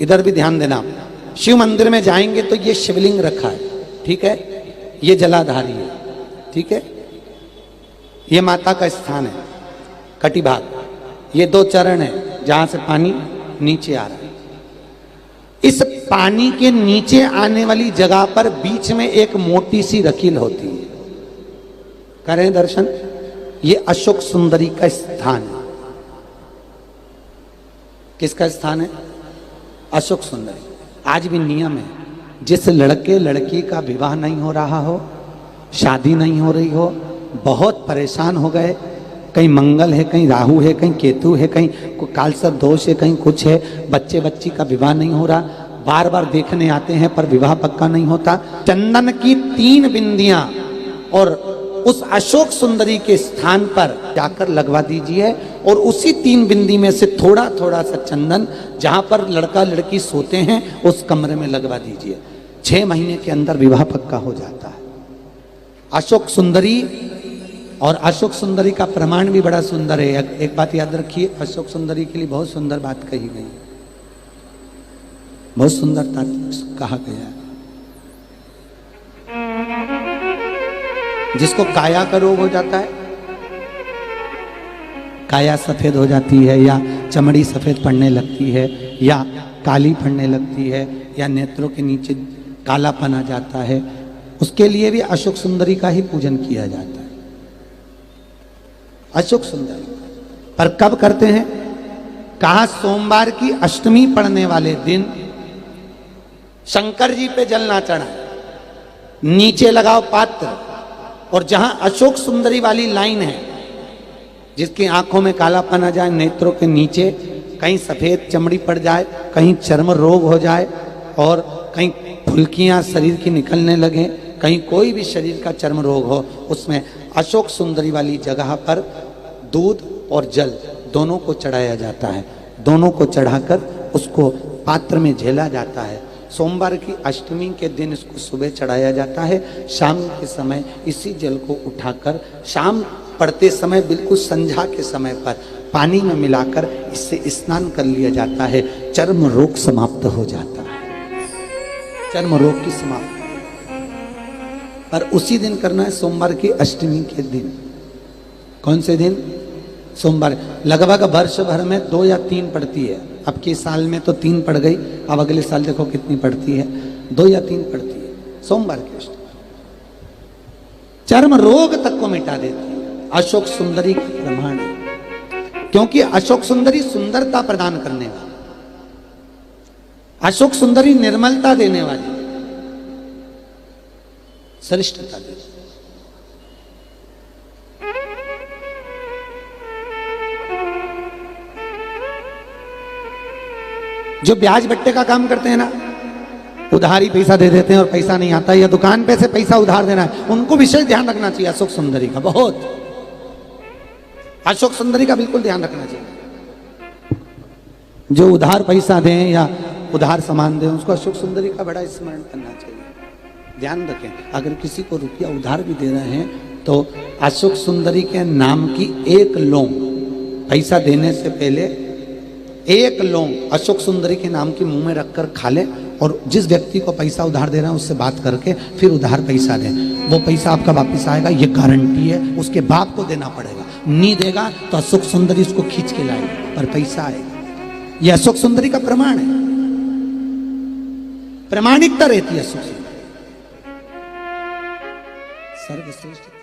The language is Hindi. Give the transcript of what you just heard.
इधर भी ध्यान देना। शिव मंदिर में जाएंगे तो ये शिवलिंग रखा है, ठीक है, ये जलाधारी है, ठीक है, ये माता का स्थान है कटिभाग, ये दो चरण है जहां से पानी नीचे आ रहा है। इस पानी के नीचे आने वाली जगह पर बीच में एक मोटी सी रकील होती है, करें दर्शन। ये अशोक सुंदरी का स्थान है। किसका स्थान है? अशोक सुंदरी। आज भी नियम है, जिस लड़के लड़की का विवाह नहीं हो रहा हो, शादी नहीं हो रही हो, बहुत परेशान हो गए, कहीं मंगल है, कहीं राहु है, कहीं केतु है, कहीं कालसर्प दोष है, कहीं कुछ है, बच्चे बच्ची का विवाह नहीं हो रहा, बार बार देखने आते हैं पर विवाह पक्का नहीं होता, चंदन की 3 बिंदियां और उस अशोक सुंदरी के स्थान पर जाकर लगवा दीजिए और उसी 3 बिंदी में से थोड़ा थोड़ा सा चंदन जहां पर लड़का लड़की सोते हैं उस कमरे में लगवा दीजिए। 6 महीने के अंदर विवाह पक्का हो जाता है। अशोक सुंदरी, और अशोक सुंदरी का प्रमाण भी बड़ा सुंदर है। एक बात याद रखिए, अशोक सुंदरी के लिए बहुत सुंदर बात कही गई, बहुत सुंदरता कहा गया है। जिसको काया का रोग हो जाता है, काया सफेद हो जाती है या चमड़ी सफेद पड़ने लगती है या काली पड़ने लगती है या नेत्रों के नीचे कालापन आ जाता है, उसके लिए भी अशोक सुंदरी का ही पूजन किया जाता है। अशोक सुंदरी पर कब करते हैं? कहा सोमवार की अष्टमी पड़ने वाले दिन शंकर जी पे जल ना चढ़ा, नीचे लगाओ पात्र, और जहां अशोक सुंदरी वाली लाइन है, जिसकी आंखों में कालापन आ जाए, नेत्रों के नीचे कहीं सफेद चमड़ी पड़ जाए, कहीं चर्म रोग हो जाए और कहीं फुल्कियां शरीर की निकलने लगे, कहीं कोई भी शरीर का चर्म रोग हो, उसमें अशोक सुंदरी वाली जगह पर दूध और जल दोनों को चढ़ाया जाता है। दोनों को चढ़ाकर उसको पात्र में झेला जाता है। सोमवार की अष्टमी के दिन इसको सुबह चढ़ाया जाता है, शाम के समय इसी जल को उठाकर शाम पड़ते समय बिल्कुल संध्या के समय पर पानी में मिलाकर इससे स्नान कर लिया जाता है। चर्म रोग समाप्त हो जाता है, चर्म रोग की समाप्ति। पर उसी दिन करना है, सोमवार की अष्टमी के दिन। कौन से दिन? सोमवार। लगभग वर्ष भर में 2 या 3 पड़ती है। अब के साल में तो 3 पड़ गई, अब अगले साल देखो कितनी पड़ती है, 2 या 3 पड़ती है सोमवार की अष्टमी। चर्म रोग तक को मिटा देती है। अशोक सुंदरी की प्रमाण है, क्योंकि अशोक सुंदरी सुंदरता प्रदान करने वाली, अशोक सुंदरी निर्मलता देने वाली, श्रेष्ठता देती। जो ब्याज बट्टे का काम करते हैं ना, उधारी पैसा दे देते हैं और पैसा नहीं आता, या दुकान पे से पैसा उधार देना है, उनको विशेष ध्यान रखना चाहिए अशोक सुंदरी का। बहुत अशोक सुंदरी का बिल्कुल ध्यान रखना चाहिए। जो उधार पैसा दें या उधार सामान दें, उसको अशोक सुंदरी का बड़ा स्मरण करना चाहिए। ध्यान रखें, अगर किसी को रुपया उधार भी दे रहे हैं तो अशोक सुंदरी के नाम की 1 लौंग पैसा देने से पहले 1 लौंग अशोक सुंदरी के नाम की मुंह में रखकर खा ले, और जिस व्यक्ति को पैसा उधार दे रहे हैं उससे बात करके फिर उधार पैसा दें। वो पैसा आपका वापस आएगा, ये गारंटी है। उसके बाप को देना पड़ेगा, नहीं देगा तो अशोक सुंदरी उसको खींच के लाएगी और पैसा आएगा। ये अशोक सुंदरी का प्रमाण है, प्रामाणिकता रहती है अशोक सुंदरी। सर्वश्रेष्ठ